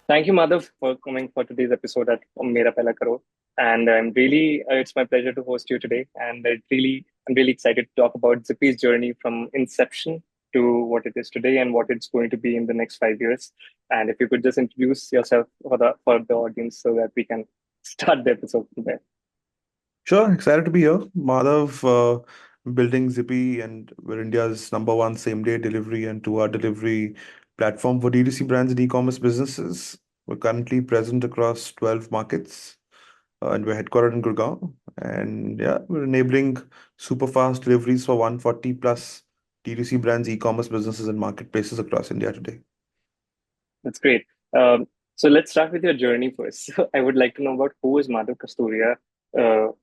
Thank you, Madhav, for coming for today's episode at Mera Pehla Crore. And it's my pleasure to host you today. And I'm really excited to talk about Zippy's journey from inception to what it is today and what it's going to be in the next 5 years. And if you could just introduce yourself for the audience so that we can start the episode from there. Sure, excited to be here. Madhav, building Zippy, and we're India's number one same-day delivery and two-hour delivery platform for D2C brands and e-commerce businesses. We're currently present across 12 markets, and we're headquartered in Gurgaon. And yeah, we're enabling super fast deliveries for 140 plus D2C brands, e-commerce businesses, and marketplaces across India today. That's great. Um, so let's start with your journey first. So I would like to know about who is Madhav Kasturia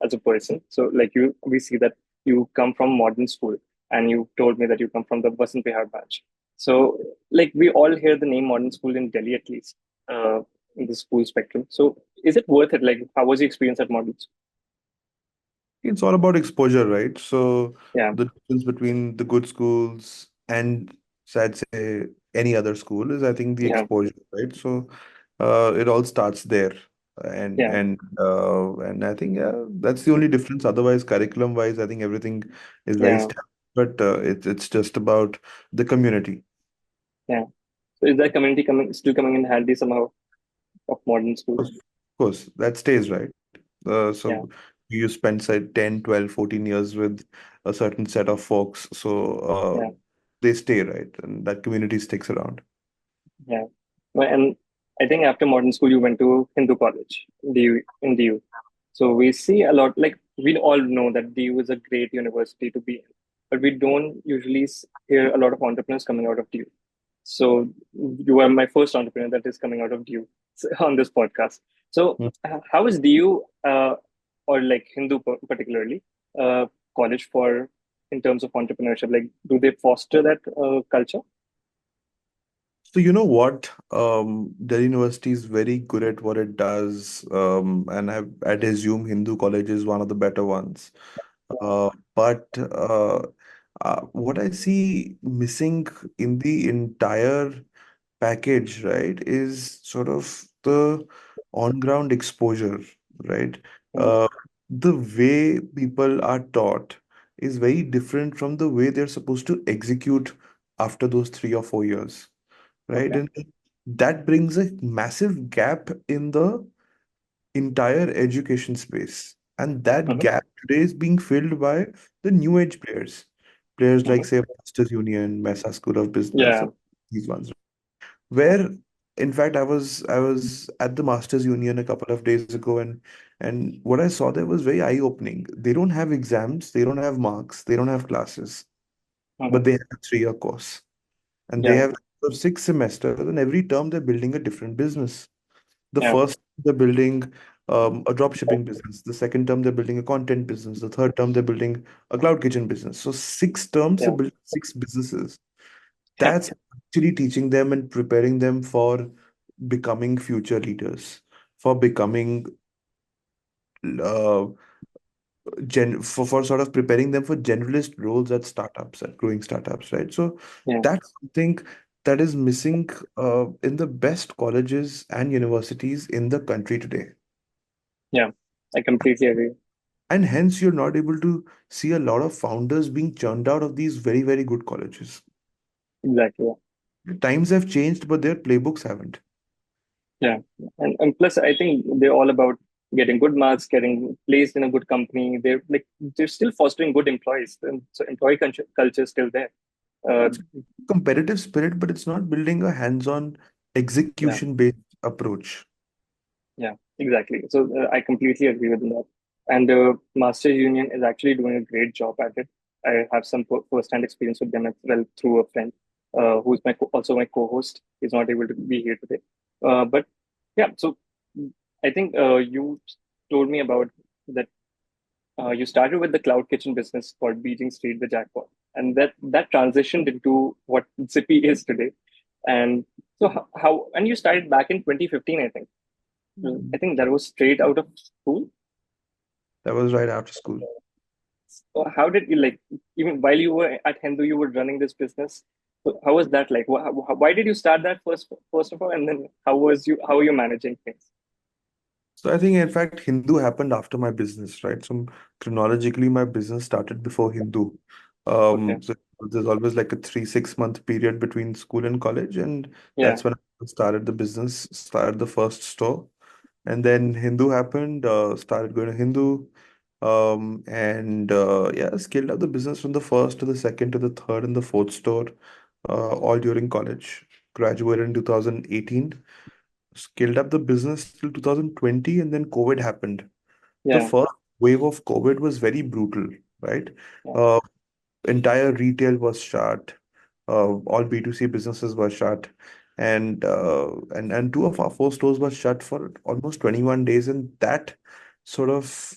as a person. So like we see that you come from modern school, and you told me that you come from the Vasant Vihar branch. So like we all hear the name modern school in Delhi at least uh, in the school spectrum. So is it worth it? Like how was your experience at modern school? It's all about exposure, right? So Yeah, the difference between the good schools and, so I'd say, any other school is, I think, the yeah, exposure, right? So it all starts there, and yeah, and and I think, yeah, that's the only difference. Otherwise, curriculum wise, I think everything is very yeah, standard. But it's just about the community. yeah. So is that community coming still coming in handy somehow of modern school? Of course, that stays, right? So Yeah, you spend, say, 10, 12, 14 years with a certain set of folks. So yeah, they stay, right? And that community sticks around. yeah. Well, and I think after modern school, you went to Hindu college, DU, in DU. So we see a lot, like we all know that DU is a great university to be in, but we don't usually hear a lot of entrepreneurs coming out of DU. So you are my first entrepreneur that is coming out of DU on this podcast. So how is DU or like Hindu particularly uh, college for in terms of entrepreneurship? Like, do they foster that culture? So you know what? Delhi University is very good at what it does, and I'd assume Hindu College is one of the better ones. But what I see missing in the entire package, right, is sort of the on-ground exposure, right? Yeah, Uh, the way people are taught is very different from the way they're supposed to execute after those 3 or 4 years, right? okay. And that brings a massive gap in the entire education space. And that Hmm. gap today is being filled by the new age players. Players like, Hmm. say, Masters Union, Mesa School of Business, Yeah. or these ones. Where, in fact, I was at the Masters Union a couple of days ago, and what I saw there was very eye-opening. They don't have exams, they don't have marks, they don't have classes, Hmm. but they have a 3 year course. And they Yeah. have 6 semesters, and every term they're building a different business. The Yeah. first, they're building a drop shipping business. The second term, they're building a content business. The third term, they're building a cloud kitchen business. So 6 terms, they Yeah. build 6 businesses. Yeah. That's actually teaching them and preparing them for becoming future leaders, for becoming uh, for sort of preparing them for generalist roles at startups, at growing startups, right? So Yeah. that's something that is missing in the best colleges and universities in the country today. Yeah. I completely agree. And hence, you're not able to see a lot of founders being churned out of these very, very good colleges. Exactly. Times have changed, but their playbooks haven't. Yeah. And plus, I think they're all about getting good marks, getting placed in a good company. They're still fostering good employees. And so employee culture is still there. Uh, It's competitive spirit, but it's not building a hands-on yeah. execution-based approach. Yeah. Exactly. So I completely agree with that. And Masters Union is actually doing a great job at it. I have some first-hand experience with them as well through a friend who's also my co-host. He's not able to be here today. But yeah, so I think you told me about that. You started with the cloud kitchen business called Beijing Street the Jackpot, and that transitioned into what Zippy is today. And so how and you started back in 2015, I think. I think that was straight out of school. That was right after school. So how did you like even while you were at Hindu, you were running this business? So how was that like? Why did you start that first of all, and then how are you managing things? So I think in fact Hindu happened after my business, right? So chronologically my business started before Hindu. Okay. So there's always like a 3 6 month period between school and college, and Yeah. that's when I started the business, started the first store. And then Hindu happened, started going to Hindu, and yeah, scaled up the business from the first to the second to the third and the fourth store, all during college. Graduated in 2018, scaled up the business till 2020, and then COVID happened. The Yeah. first wave of COVID was very brutal, right? Yeah. Uh, Entire retail was shut. All B2C businesses were shut, and two of our four stores were shut for almost 21 days, and that sort of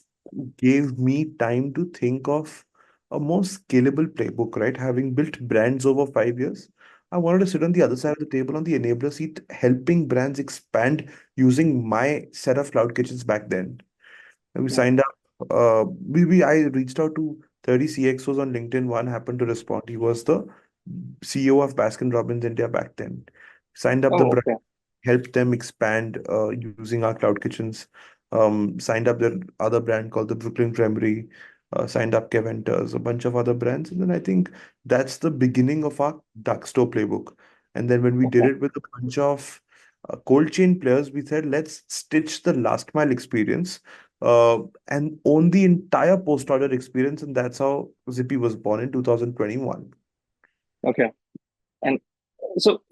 gave me time to think of a more scalable playbook, right? Having built brands over 5 years, I wanted to sit on the other side of the table on the enabler seat, helping brands expand using my set of cloud kitchens back then. And we Yeah. signed up. I reached out to 30 CXOs on LinkedIn. One happened to respond. He was the CEO of Baskin Robbins India back then. Signed up the Oh, brand, okay. helped them expand using our cloud kitchens. Signed up their other brand called the Brooklyn Creamery. Signed up Keventas, a bunch of other brands, and then I think that's the beginning of our dark store playbook. And then when we did Okay. it with a bunch of cold chain players, we said let's stitch the last mile experience uh, and own the entire post order experience, and that's how Zippy was born in 2021. Okay. And so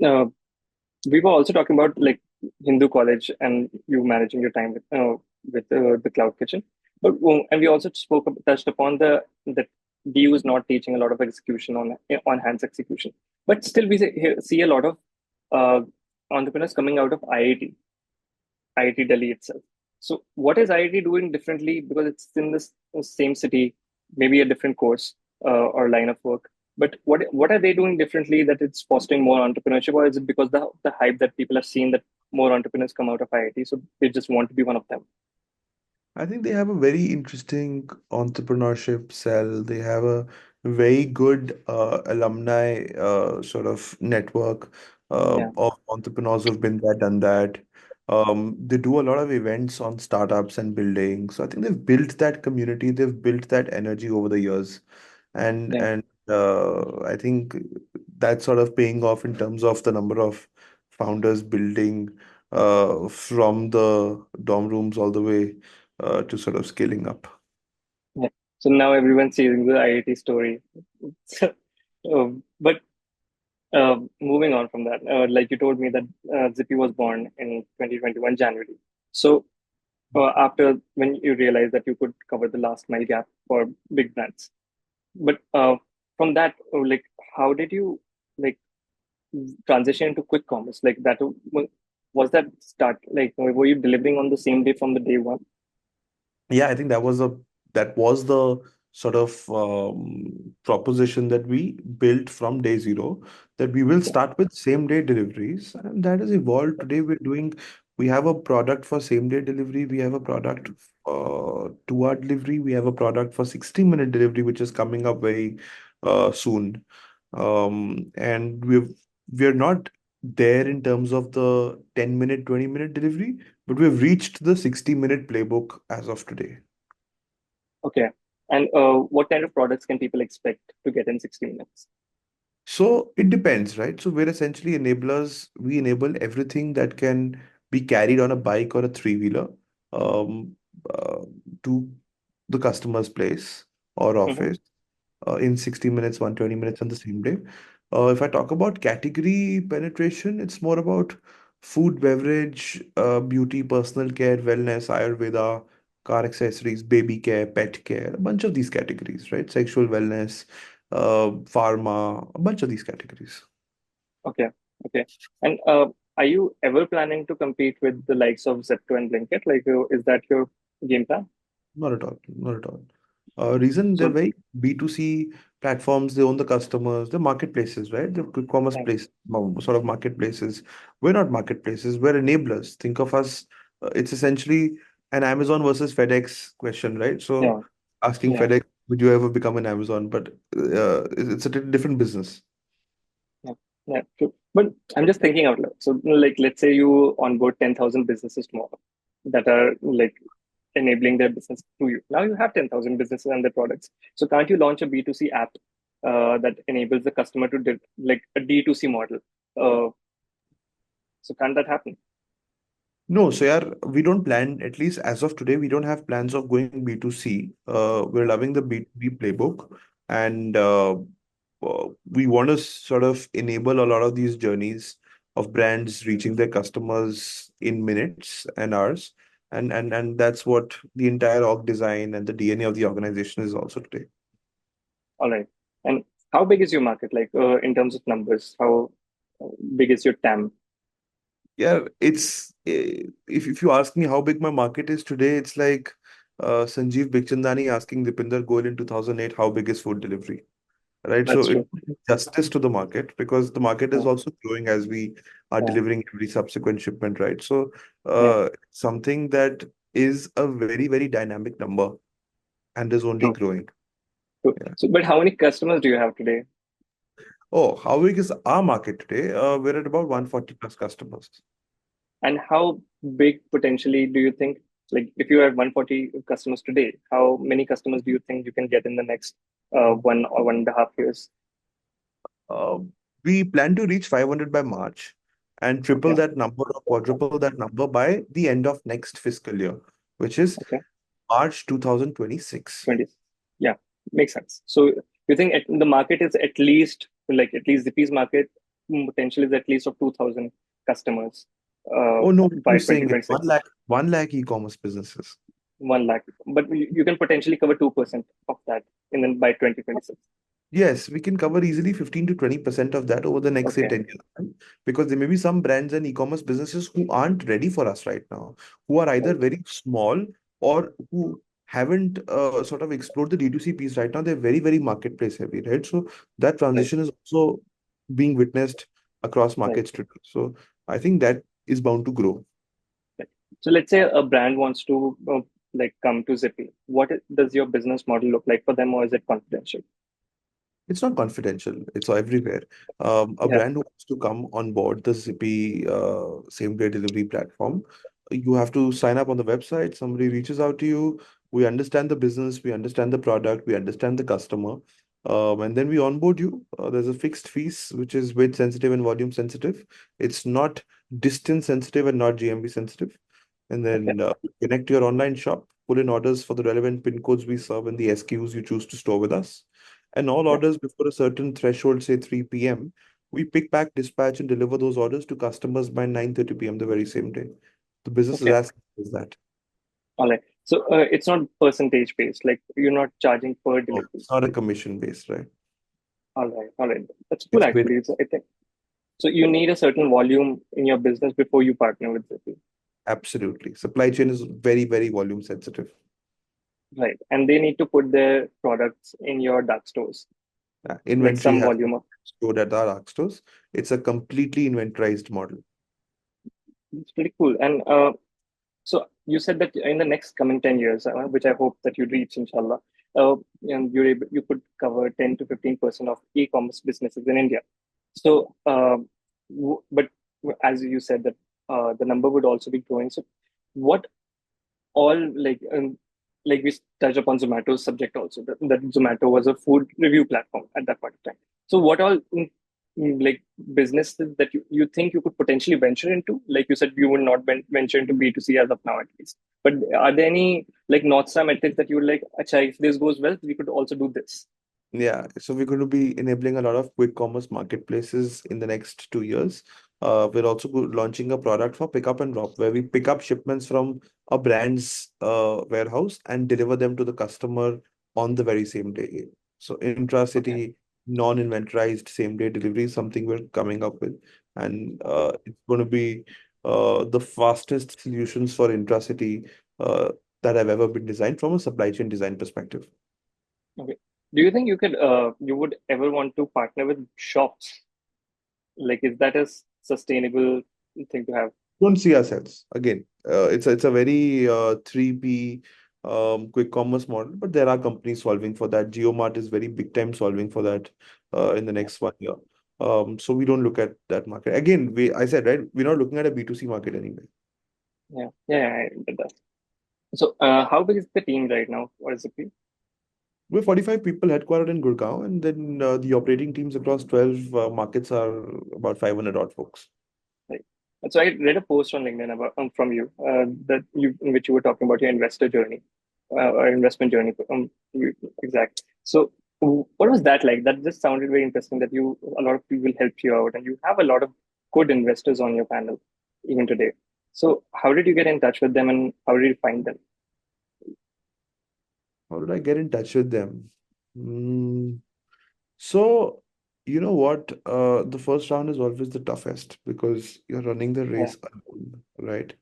we were also talking about like Hindu college and you managing your time with the cloud kitchen. But and we also touched upon the that DU is not teaching a lot of execution on hands execution. But still, see a lot of uh, entrepreneurs coming out of IIT Delhi itself. So, what is IIT doing differently? Because it's in this same city, maybe a different course or line of work. But what are they doing differently that it's fostering more entrepreneurship, or is it because the hype that people have seen that more entrepreneurs come out of IIT, so they just want to be one of them? I think they have a very interesting entrepreneurship cell. They have a very good alumni sort of network Yeah, of entrepreneurs who've been there, done that. They do a lot of events on startups and building. So I think they've built that community, they've built that energy over the years. And yeah, and I think that's sort of paying off in terms of the number of founders building from the dorm rooms all the way to sort of scaling up. yeah. So now everyone's seeing the IIT story. So, but moving on from that, like you told me that Zippy was born in 2021 January. So after when you realized that you could cover the last mile gap for big brands. But from that, like, how did you like transition into quick commerce? Like that was that start? Like, were you delivering on the same day from the day one? Yeah, I think that was the sort of proposition that we built from day zero, that we will Okay. start with same day deliveries, and that has evolved. Today we have a product for same day delivery, we have a product 2 hour delivery, we have a product for 60-minute delivery, which is coming up very soon. And we're not there in terms of the 10-minute, 20-minute delivery, but we've reached the 60-minute playbook as of today. Okay. And what kind of products can people expect to get in 60 minutes? So it depends, right? So we're essentially enablers. We enable everything that can be carried on a bike or a three-wheeler um, uh, to the customer's place or Mm-hmm. office in 60 minutes, 120 minutes on the same day. If I talk about category penetration, it's more about food, beverage, beauty, personal care, wellness, Ayurveda, car accessories, baby care, pet care, a bunch of these categories, right? Sexual wellness, pharma, a bunch of these categories. Okay. Okay. And are you ever planning to compete with the likes of Zepto and Blinkit? Like, is that your game plan? Not at all. Not at all. Reason they're So, very B2C platforms, they own the customers, they're marketplaces, right? They're quick commerce yeah, place, sort of marketplaces. We're not marketplaces, we're enablers. Think of us, it's essentially an Amazon versus FedEx question, right? So yeah, asking yeah. FedEx, would you ever become an Amazon? But it's a different business. Yeah. Yeah, true. But I'm just thinking out loud. So, like, let's say you onboard 10,000 businesses tomorrow that are like enabling their business to you. Now you have 10,000 businesses and their products. So, can't you launch a B2C app that enables the customer to like a D2C model? Uh, so, can't that happen? No, so yeah, we don't plan, at least as of today, we don't have plans of going B2C. We're loving the B2B playbook, and we want to sort of enable a lot of these journeys of brands reaching their customers in minutes and hours. And that's what the entire org design and the DNA of the organization is also today. All right. And how big is your market? Like in terms of numbers, how big is your TAM? Yeah, it's if you ask me how big my market is today, it's like Sanjeev Bikhchandani asking Dipinder Goyal in 2008 how big is food delivery, right? So That's it true. justice to the market because the market is Yeah. also growing as we are Yeah. delivering every subsequent shipment, right? So Yeah. something that is a very, very dynamic number and is only True. growing. True. Yeah. So, but how many customers do you have today? Oh, how big is our market today? We're at about 140 plus customers. And how big potentially do you think, like if you have 140 customers today, how many customers do you think you can get in the next 1 or 1.5 years? Uh, we plan to reach 500 by March and triple Okay. that number or quadruple that number by the end of next fiscal year, which is Okay. March 2026. 20. Yeah, makes sense. So you think the market is at least, like at least Zippy's market potential is at least of 2,000 customers uh, Oh no, by you're saying it's 2026. 1 lakh e-commerce businesses. 1 lakh. But you can potentially cover 2% of that in then by 2026. Yes, we can cover easily 15 to 20% of that over the next, say, Okay. 10 years. Right? Because there may be some brands and e-commerce businesses who aren't ready for us right now, who are either Right. very small or who haven't sort of explored the D2C piece right now. They're very, very marketplace heavy, right? So that Right. transition is also being witnessed across Right. markets today. So I think that is bound to grow. Right. So let's say a brand wants to like come to Zippy. Does your business model look like for them, or is it confidential? It's not confidential. It's everywhere. A Yeah. brand who wants to come on board the Zippy same-day delivery platform, you have to sign up on the website. Somebody reaches out to you. We understand the business, we understand the product, we understand the customer, and then we onboard you. There's a fixed fees, which is weight sensitive and volume sensitive. It's not distance sensitive and not GMV sensitive. And Okay. then connect to your online shop, pull in orders for the relevant PIN codes we serve and the SKUs you choose to store with us. And all Yeah. orders before a certain threshold, say 3 p.m., we pick, pack, dispatch, and deliver those orders to customers by 9:30 p.m. the very same day. The business is Okay. as simple as that. All right. So it's not percentage based. Like you're not charging per No, delivery. it's not a commission based, right? All right. All right. That's cool It's weight. actually. I think so. You need a certain volume in your business before you partner with Zippy. Absolutely. Supply chain is very, very volume sensitive. Right. And they need to put their products in your dark stores, like Inventory some has to volume be of. stored at our dark stores. It's a completely inventorized model. It's pretty cool. And so you said that in the next coming 10 years, which I hope that you reach, inshallah, you could cover 10 to 15% of e-commerce businesses in India. So, but as you said that the number would also be growing. So, what all like we touched upon Zomato's subject also that Zomato was a food review platform at that point of time. So what all like businesses that you think you could potentially venture into? Like you said, you would not venture into B2C as of now at least. But are there any like North Star metrics that you would like, Acha, if this goes well, we could also do this? Yeah, so we're going to be enabling a lot of quick commerce marketplaces in the next 2 years. We're also launching a product for pickup and drop, where we pick up shipments from a brand's warehouse and deliver them to the customer on the very same day. So Okay. intra-city, non-inventorized same-day delivery is something we're coming up with, and it's going to be the fastest solutions for intra-city that have ever been designed from a supply chain design perspective. Okay. Do you think you would ever want to partner with shops? Like, is that a sustainable thing to have? Don't see ourselves again. It's a very 3P quick commerce model, but there are companies solving for that. GeoMart is very big time solving for that in the Yeah. next 1 year. So we don't look at that market. Again, I said, right, we're not looking at a B2C market anyway. Yeah, yeah, I get that. So, how big is the team right now? What is it? We're 45 people headquartered in Gurgaon, and then the operating teams across 12 markets are about 500 odd folks. Right. So I read a post on LinkedIn about from you that you in which you were talking about your investor journey or investment journey. Exact. So what was that like? That just sounded very interesting. That you a lot of people helped you out, and you have a lot of good investors on your panel even today. So how did you get in touch with them, and how did you find them? How did I get in touch with them? Mm, so, you know what? The first round is always the toughest because you're running the Yeah, race alone, right?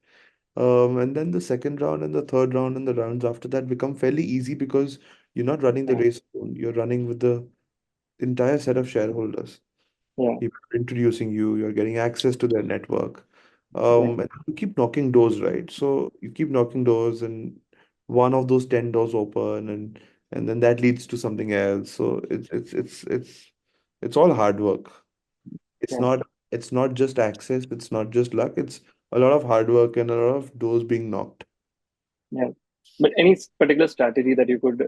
And then the second round and the third round and the rounds after that become fairly easy because you're not running the yeah, race alone. You're running with the entire set of shareholders. yeah, People are introducing you, you're getting access to their network. yeah, And you keep knocking doors, right? So you keep knocking doors, and one of those 10 doors open, and then that leads to something else. So it's all hard work. It's yeah, not it's not just access, it's not just luck, it's a lot of hard work and a lot of doors being knocked. yeah. But any particular strategy that you could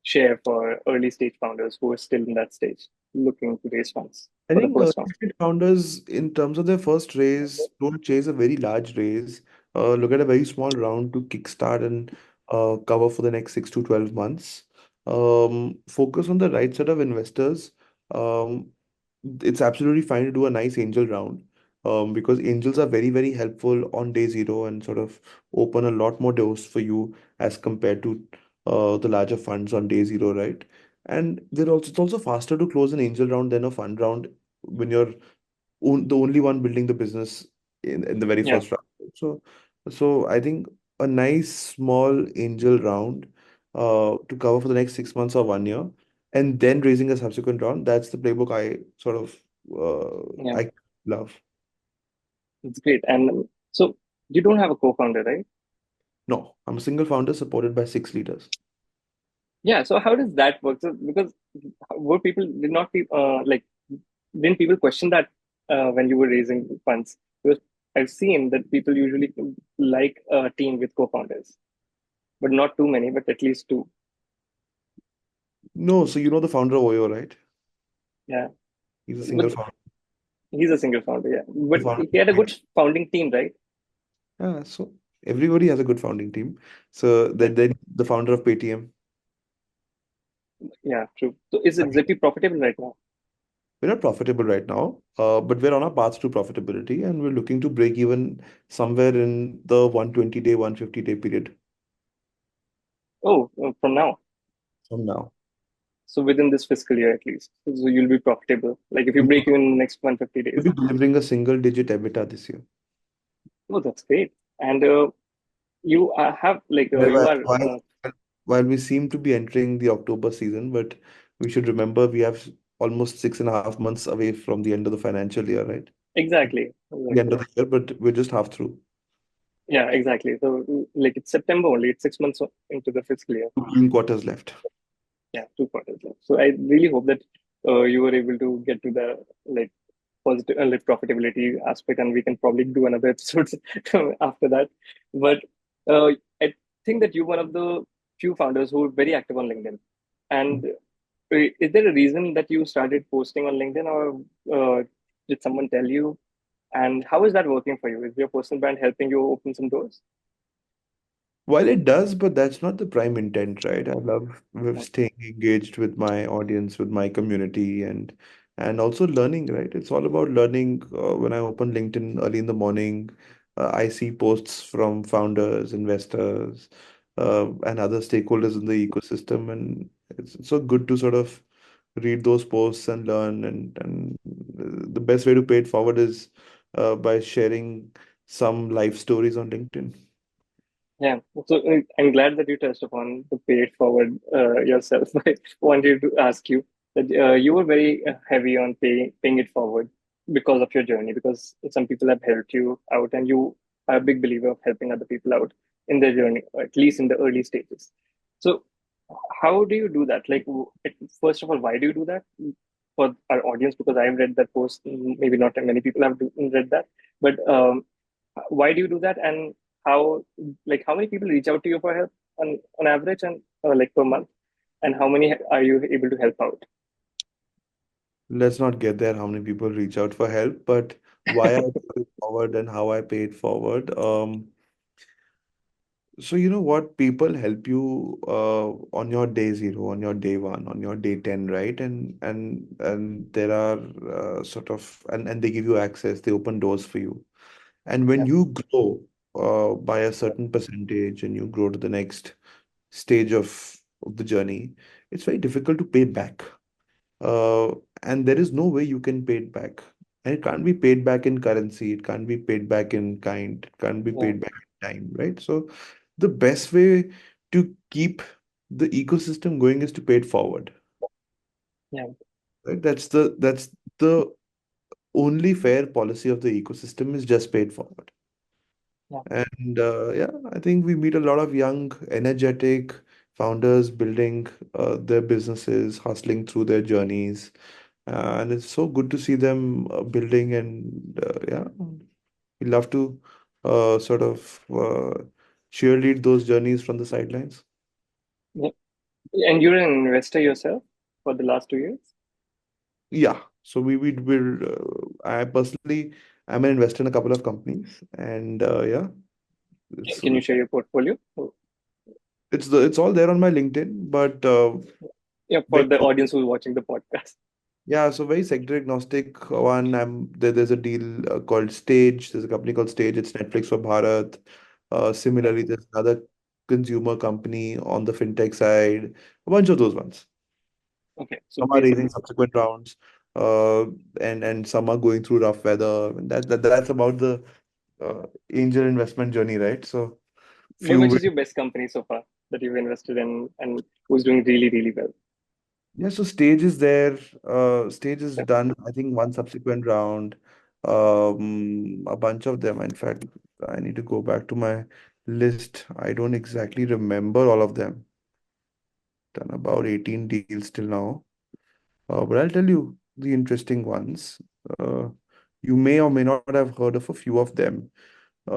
share for early stage founders who are still in that stage looking to raise funds I for the think first round? stage founders, in terms of their first raise, don't chase a very large raise. Look at a very small round to kickstart and cover for the next 6 to 12 months. Focus on the right set of investors. Um, it's absolutely fine to do a nice angel round, because angels are very, very helpful on day zero and sort of open a lot more doors for you as compared to the larger funds on day zero, right? And it's also faster to close an angel round than a fund round when you're the only one building the business in the very Yeah, first round. So I think a nice small angel round to cover for the next 6 months or 1 year, and then raising a subsequent round. That's the playbook I sort of yeah, I love. it's great. And so you don't have a co-founder, right? No, I'm a single founder supported by six leaders. Yeah. So how does that work? So because were people did not be didn't people question that when you were raising funds? Because I've seen that people usually like a team with co-founders, but not too many, but at least two. No, so you know the founder of Oyo, right? Yeah. He's a But single founder. he's a single founder, yeah. The But founder. he had a good founding team, right? Yeah, so everybody has a good founding team. So Yeah, then the founder of Paytm. yeah, true. So is it Zippy profitable right now? We're not profitable right now, but we're on our path to profitability, and we're looking to break even somewhere in the 120-day, 150-day period Oh, from now. from now. So within this fiscal year at least. So you'll be profitable. Like if you break even in the next 150 We'll days. be delivering a single-digit EBITDA this year. Oh, that's great. And you have you While, are while while we seem to be entering the October season, but we should remember we have almost 6.5 months away from the end of the financial year, right? exactly, The end exactly. of the year, but we're just half through. Yeah, exactly. So like it's September only. It's 6 months into the fiscal year. Two clean quarters left. Yeah, 2 quarters left. So I really hope that you were able to get to the like positive like profitability aspect, and we can probably do another episode after that. But I think that you're one of the few founders who are very active on LinkedIn. And is there a reason that you started posting on LinkedIn, or did someone tell you? And how is that working for you? Is your personal brand helping you open some doors? While it does, but that's not the prime intent, right? I love Yeah, staying engaged with my audience, with my community, and also learning, right? It's all about learning. When I open LinkedIn early in the morning, I see posts from founders, investors, and other stakeholders in the ecosystem, and it's so good to sort of read those posts and learn. And the best way to pay it forward is by sharing some life stories on LinkedIn. yeah. So I'm glad that you touched upon the pay it forward yourself. I wanted to ask you that you were very heavy on paying it forward because of your journey, because some people have helped you out, and you are a big believer of helping other people out in their journey, or at least in the early stages. So, how do you do that? Like, first of all, why do you do that? for our audience, because I've read that post. Maybe not many people have read that, but why do you do that, and how how many people reach out to you for help on average, and like per month, and how many are you able to help out? Let's not get there how many people reach out for help, but why I pay it forward and how I pay it forward. So you know what? People help you on your day zero, on your day one, on your day 10, right? And there are and they give you access, they open doors for you. And when Yeah, you grow by a certain percentage and you grow to the next stage of the journey, it's very difficult to pay back. Uh, and there is no way you can pay it back. And it can't be paid back in currency, it can't be paid back in kind, it can't be yeah, paid back in time, right? So the best way to keep the ecosystem going is to pay it forward, yeah, right? That's the only fair policy of the ecosystem is just pay it forward. yeah. And yeah, I think we meet a lot of young, energetic founders building their businesses, hustling through their journeys. And it's so good to see them building. And yeah, we love to cheerlead those journeys from the sidelines. Yeah. And you're an investor yourself for the last 2 years. Yeah. So I personally, I'm an investor in a couple of companies. And yeah, it's Can you share your portfolio? it's all there on my LinkedIn, but Yeah, for very the audience who's watching the podcast. yeah, so very sector agnostic one. There's a deal called Stage. There's a company called Stage. It's Netflix for Bharat. Okay, Similarly, there's another consumer company on the fintech side. A bunch of those ones. okay. So Some are raising basically, subsequent rounds, uh, and some are going through rough weather. And that's about the angel investment journey, right? So few which win. is your best company so far that you've invested in and who's doing really, really well? Yeah, so Stage is there. Stage is done, I think, one subsequent round. A bunch of them. In fact, I need to go back to my list. I don't exactly remember all of them. Done about 18 deals till now. But I'll tell you the interesting ones. Uh, you may or may not have heard of a few of them.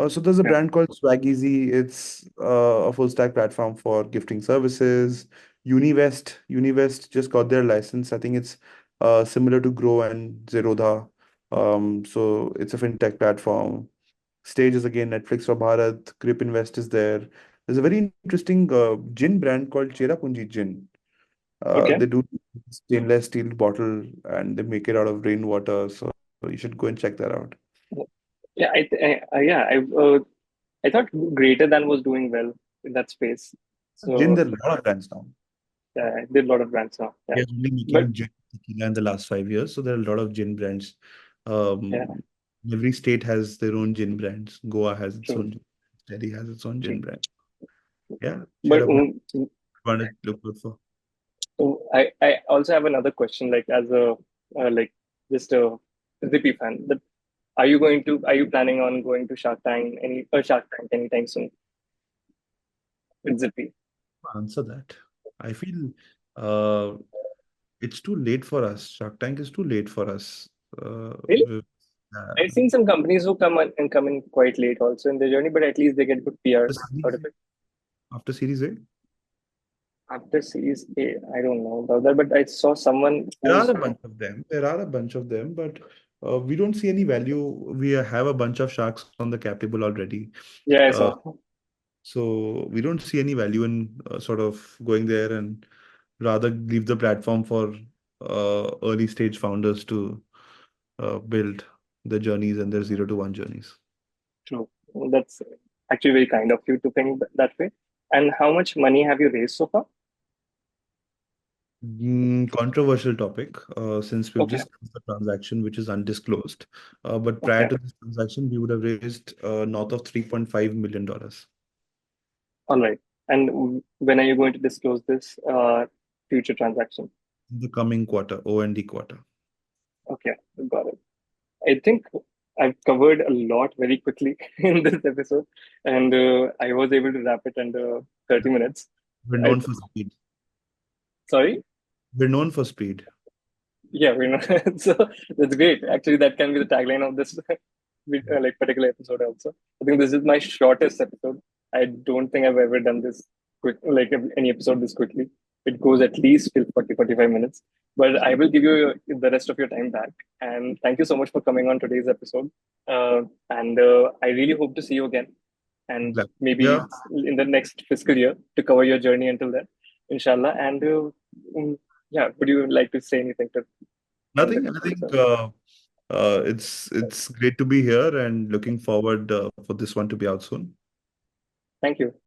So there's a Yeah. brand called Swageasy. It's a full stack platform for gifting services. Univest just got their license. I think it's similar to Grow and Zerodha. So it's a fintech platform. Stage is again Netflix for Bharat. Grip Invest is there. There's a very interesting gin brand called Cherrapunji Gin. Okay. They do stainless steel bottle and they make it out of rainwater. So you should go and check that out. Yeah, I thought Greater Than was doing well in that space. Gin, So there are a lot of brands now. yeah, I did a lot of brands now. Yeah, They're only but making gin tequila in the last 5 years, so there are a lot of gin brands. yeah, Um, every state has their own gin brands. Goa has its true, own gin. Delhi has its own true. gin brand. Yeah, cheer But up. One to look good for. I also have another question, like as a like just a Zippy fan. That are you planning on going to Shark Tank anytime soon with Zippy? Answer that. I feel uh, it's too late for us. Shark Tank is too late for us. Really? Uh, I've seen some companies who come in quite late also in their journey, but at least they get good PR after out series, of it. after series A, After Series A, I don't know about that, but I saw someone there are who's a bunch of them. There are a bunch of them, but we don't see any value. We have a bunch of sharks on the cap table already. yeah, I Uh, saw. So we don't see any value in sort of going there and rather leave the platform for early stage founders to build their journeys and their 0 to 1 journeys. True. That's actually very kind of you to think that way. And how much money have you raised so far? Controversial topic since we've Okay, just closed the transaction, which is undisclosed. But prior okay, to this transaction, we would have raised north of $3.5 million dollars all right. And when are you going to disclose this future transaction? in the coming quarter, O&D quarter. Okay, got it. I think I've covered a lot very quickly in this episode, and I was able to wrap it under 30 minutes. We're I, known for speed. sorry? We're known for speed. Yeah, we know. So that's great. Actually, that can be the tagline of this like particular episode also. I think this is my shortest episode. I don't think I've ever done this quick, like any episode this quickly. It goes at least till 40, 45 minutes. But I will give you the rest of your time back. And thank you so much for coming on today's episode. And I really hope to see you again. And Like, maybe yeah, in the next fiscal year to cover your journey until then, inshallah. And mm, yeah, would you like to say anything to end nothing. this I think episode? it's great to be here and looking forward for this one to be out soon. Thank you.